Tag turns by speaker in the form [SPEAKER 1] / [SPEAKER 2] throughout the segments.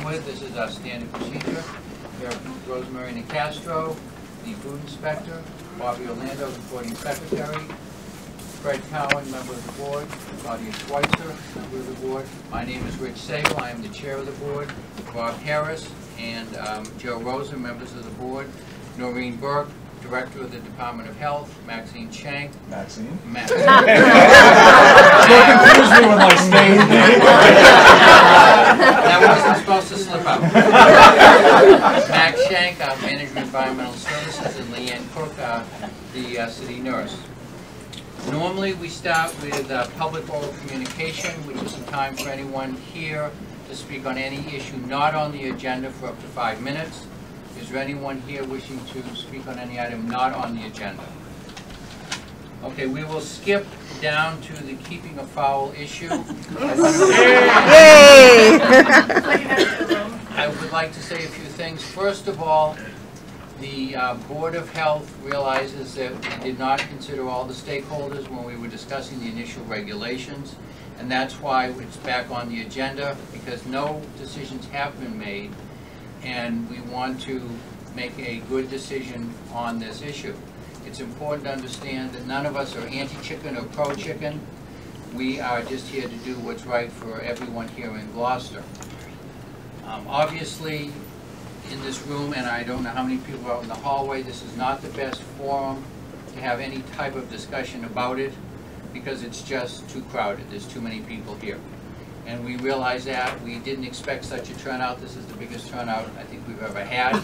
[SPEAKER 1] with, this is our standard procedure. We have Rosemary Nicastro, the food inspector, Bobby Orlando, recording secretary, Fred Cowan, member of the board, Claudia Schweitzer, member of the board. My name is Rich Sable, I am the chair of the board. Bob Harris and Joe Rosa, members of the board. Noreen Burke, Director of the Department of Health. Maxine Shank.
[SPEAKER 2] Maxine?
[SPEAKER 1] Maxine.
[SPEAKER 2] Don't confuse me with my stage name.
[SPEAKER 1] That wasn't supposed to slip out. Max Shank, our Manager of Environmental Services, and Leanne Cook, the city nurse. Normally we start with public oral communication, which is some time for anyone here to speak on any issue not on the agenda for up to 5 minutes. Is there anyone here wishing to speak on any item not on the agenda? Okay, we will skip down to the keeping a fowl issue.
[SPEAKER 3] Yay!
[SPEAKER 1] I would like to say a few things. First of all, the Board of Health realizes that we did not consider all the stakeholders when we were discussing the initial regulations, and that's why it's back on the agenda, because no decisions have been made, and we want to make a good decision on this issue. It's important to understand that none of us are anti-chicken or pro-chicken. We are just here to do what's right for everyone here in Gloucester. Obviously, in this room, and I don't know how many people are out in the hallway, this is not the best forum to have any type of discussion about it, because it's just too crowded. There's too many people here. And we realize that. We didn't expect such a turnout. This is the biggest turnout I think we've ever had.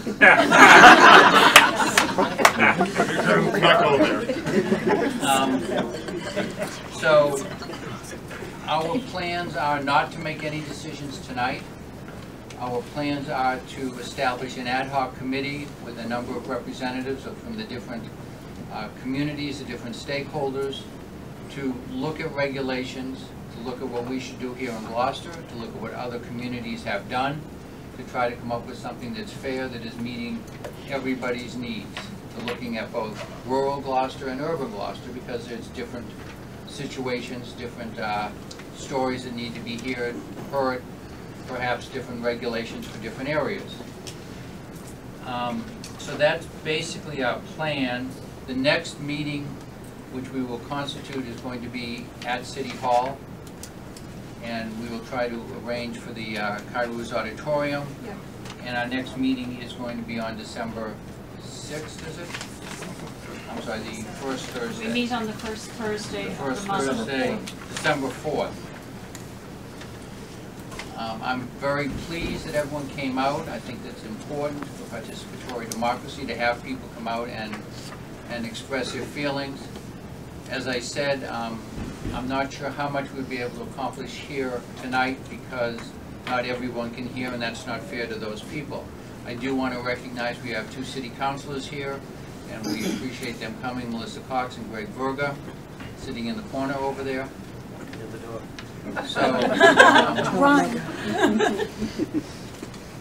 [SPEAKER 1] So our plans are not to make any decisions tonight. Our plans are to establish an ad hoc committee with a number of representatives from the different communities, the different stakeholders, to look at regulations, to look at what we should do here in Gloucester, to look at what other communities have done, to try to come up with something that's fair, that is meeting everybody's needs. To looking at both rural Gloucester and urban Gloucester, because there's different situations, different stories that need to be heard, perhaps different regulations for different areas. So that's basically our plan. The next meeting, which we will constitute, is going to be at City Hall, and we will try to arrange for the Kairos Auditorium. Yeah. And our next meeting is going to be on December 6th, is it? I'm sorry, the first Thursday.
[SPEAKER 4] We meet on the first Thursday
[SPEAKER 1] the first
[SPEAKER 4] of the month.
[SPEAKER 1] Thursday, December 4th. I'm very pleased that everyone came out. I think that's important for participatory democracy to have people come out and express their feelings. As I said, I'm not sure how much we'll be able to accomplish here tonight, because not everyone can hear, and that's not fair to those people. I do want to recognize we have 2 city councilors here, and we appreciate them coming, Melissa Cox and Greg Verga, sitting in the corner over there. So, are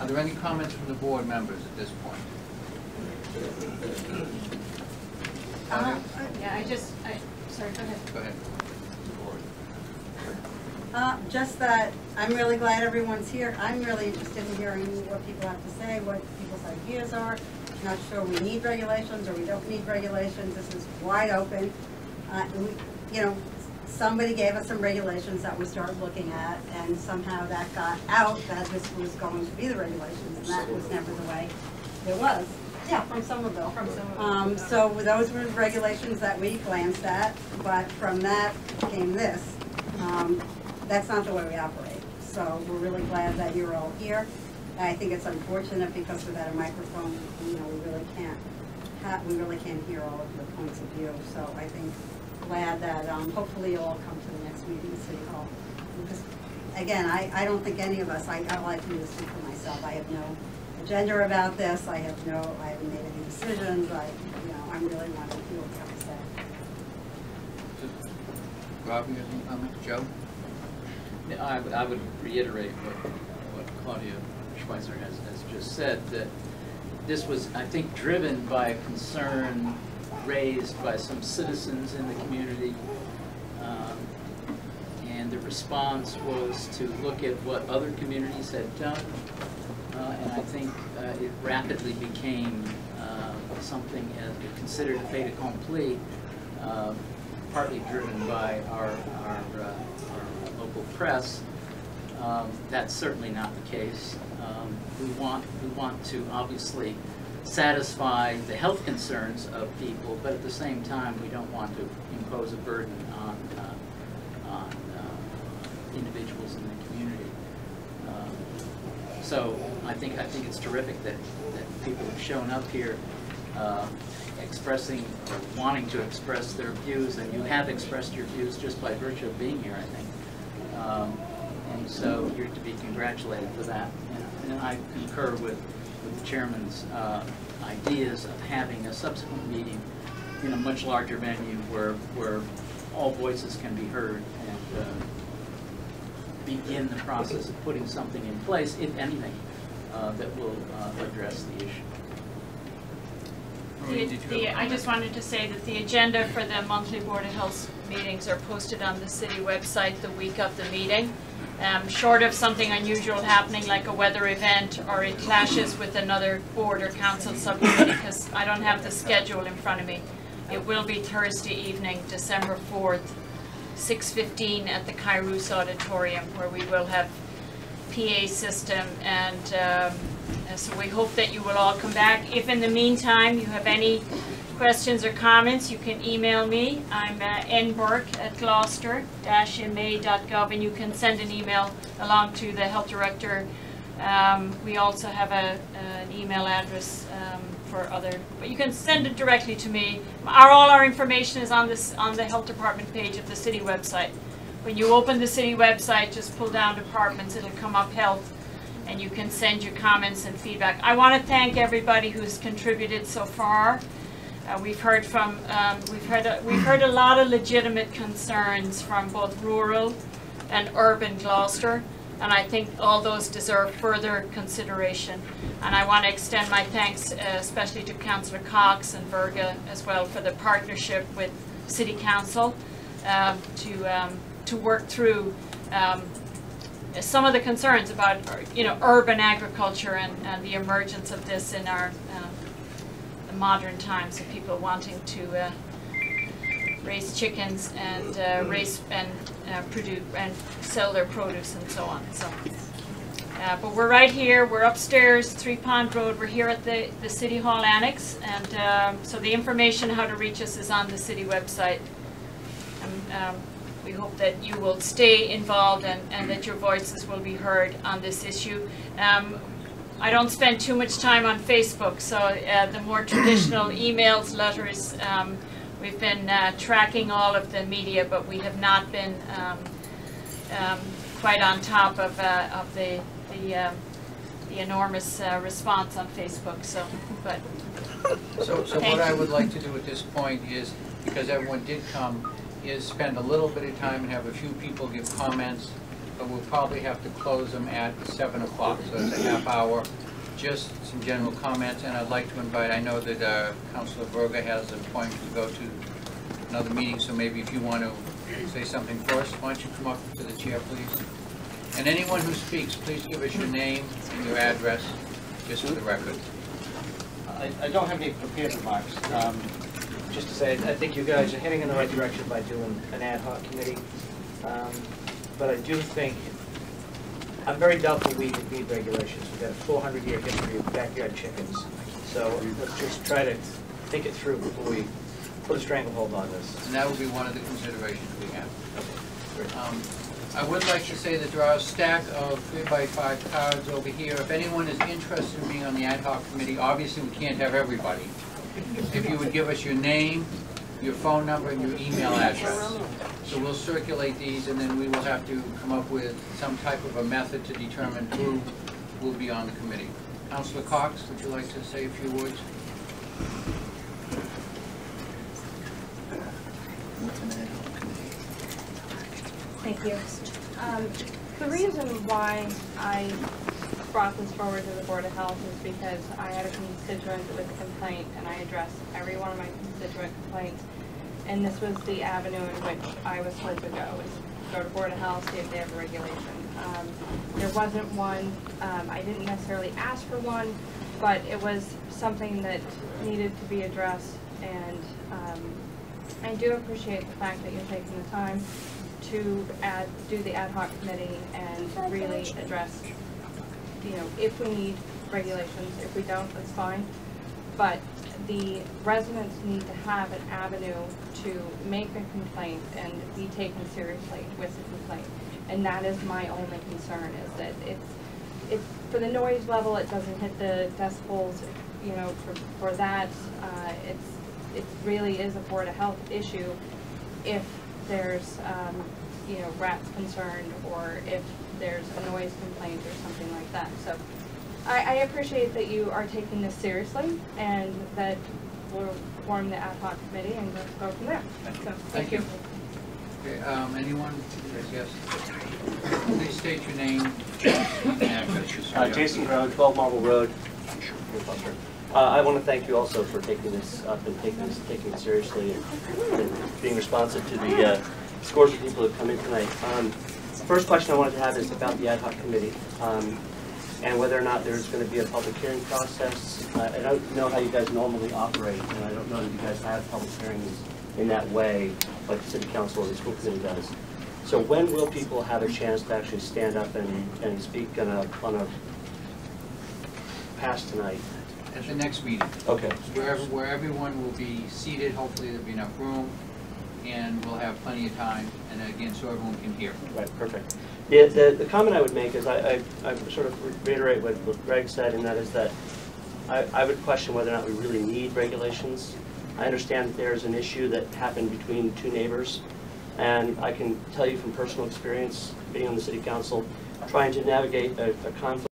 [SPEAKER 1] there any comments from the board members at this point?
[SPEAKER 4] Yeah, sorry, go ahead.
[SPEAKER 1] Go ahead.
[SPEAKER 5] Just that I'm really glad everyone's here. I'm really interested in hearing what people have to say, what people's ideas are. Not sure we need regulations or we don't need regulations. This is wide open. Somebody gave us some regulations that we started looking at, and somehow that got out that this was going to be the regulations, and that was never the way it was. Yeah, from Somerville. So those were regulations that we glanced at, but from that came this. That's not the way we operate. So we're really glad that you're all here. I think it's unfortunate because without a microphone, we really can't hear all of the points of view. So I think glad that hopefully you'll all come to the next meeting at City Hall. Because again, I don't think any of us, I like to speak for myself. I have no agenda about this. I haven't made any decisions. I really want to hear what you have to say.
[SPEAKER 1] Rob, you have any comments? Joe?
[SPEAKER 6] Yeah, I would reiterate what Claudia Schweitzer has just said, that this was, I think, driven by a concern raised by some citizens in the community, and the response was to look at what other communities had done and I think it rapidly became something considered a fait accompli, partly driven by our local press. That's certainly not the case. We want to obviously satisfy the health concerns of people, but at the same time, we don't want to impose a burden on individuals in the community. So I think it's terrific that people have shown up here expressing or wanting to express their views, and you have expressed your views just by virtue of being here, I think. And so you're to be congratulated for that. And I concur with the chairman's ideas of having a subsequent meeting in a much larger venue where all voices can be heard, and begin the process of putting something in place, if anything, that will address the issue.
[SPEAKER 4] I just wanted to say that the agenda for the monthly Board of Health meetings are posted on the city website the week of the meeting. Short of something unusual happening like a weather event or it clashes with another board or council subcommittee, because I don't have the schedule in front of me. It will be Thursday evening, December 4th, 6:15 at the Kairos Auditorium, where we will have PA system, and so we hope that you will all come back. If in the meantime you have any questions or comments, you can email me. I'm nburke@gloucester-ma.gov, and you can send an email along to the health director. We also have an email address for other, but you can send it directly to me. All our information is on the health department page of the city website. When you open the city website, just pull down departments, it'll come up health, and you can send your comments and feedback. I want to thank everybody who's contributed so far. We've heard a lot of legitimate concerns from both rural and urban Gloucester, and I think all those deserve further consideration. And I want to extend my thanks especially to Councillor Cox and Virga as well for the partnership with City Council to work through some of the concerns about urban agriculture and the emergence of this in our modern times of people wanting to raise chickens and produce and sell their produce and so on. So, but we're right here. We're upstairs, 3 Pond Road. We're here at the City Hall Annex, and so the information how to reach us is on the city website. And we hope that you will stay involved and that your voices will be heard on this issue. I don't spend too much time on Facebook, so the more traditional emails, letters, we've been tracking all of the media, but we have not been quite on top of the enormous response on Facebook. So,
[SPEAKER 1] what I would like to do at this point is, because everyone did come, is spend a little bit of time and have a few people give comments, but we'll probably have to close them at 7 o'clock, so it's a half hour, just some general comments. And I'd like to invite, I know that Councillor Virga has an appointment to go to another meeting, so maybe if you want to say something first, why don't you come up to the chair, please? And anyone who speaks, please give us your name and your address, just for the record.
[SPEAKER 3] I don't have any prepared remarks. Just to say, I think you guys are heading in the right direction by doing an ad hoc committee. But I do think, I'm very doubtful we can meet regulations. We've got a 400-year history of backyard chickens. So let's just try to think it through before we put a stranglehold on this.
[SPEAKER 1] And that will be one of the considerations we have. I would like to say that there are a stack of 3x5 cards over here. If anyone is interested in being on the ad hoc committee, obviously we can't have everybody. If you would give us your name, your phone number, and your email address. So we'll circulate these, and then we will have to come up with some type of a method to determine who will be on the committee. Councillor Cox, would you like to say a few words?
[SPEAKER 7] Thank you. The reason why I brought this forward to the Board of Health is because I had a constituent with a complaint, and I addressed every one of my constituent complaints, and this was the avenue in which I was told to go. go to Board of Health, see if they have a regulation. There wasn't one, I didn't necessarily ask for one, but it was something that needed to be addressed, and I do appreciate the fact that you're taking the time to do the ad hoc committee and really address, you know, if we need regulations. If we don't, that's fine. But the residents need to have an avenue to make a complaint and be taken seriously with the complaint. And that is my only concern, is that it's for the noise level, it doesn't hit the decibels, you know, for that, it really is a Board of Health issue if there's, you know, rats concerned, or if there's a noise complaint or something like that. So I appreciate that you are taking this seriously, and that we'll form the ad hoc committee and let's go from there. So thank you.
[SPEAKER 1] Okay, anyone? Yes. Please state your name.
[SPEAKER 8] Jason Groh, 12 Marble Road. I want to thank you also for taking this up and taking it seriously, and being responsive to the scores of people who have come in tonight. First question I wanted to have is about the ad hoc committee, and whether or not there's going to be a public hearing process. I don't know how you guys normally operate, and I don't know that you guys have public hearings in that way, like the City Council or the school committee does. So when will people have a chance to actually stand up and speak on a past tonight?
[SPEAKER 1] At the next meeting.
[SPEAKER 8] Okay.
[SPEAKER 1] Where everyone will be seated, hopefully there'll be enough room, and we'll have plenty of time, and again, so everyone can hear.
[SPEAKER 8] Right, perfect. The comment I would make is I sort of reiterate what Greg said, and that is that I would question whether or not we really need regulations. I understand that there's an issue that happened between two neighbors, and I can tell you from personal experience, being on the City Council, trying to navigate a conflict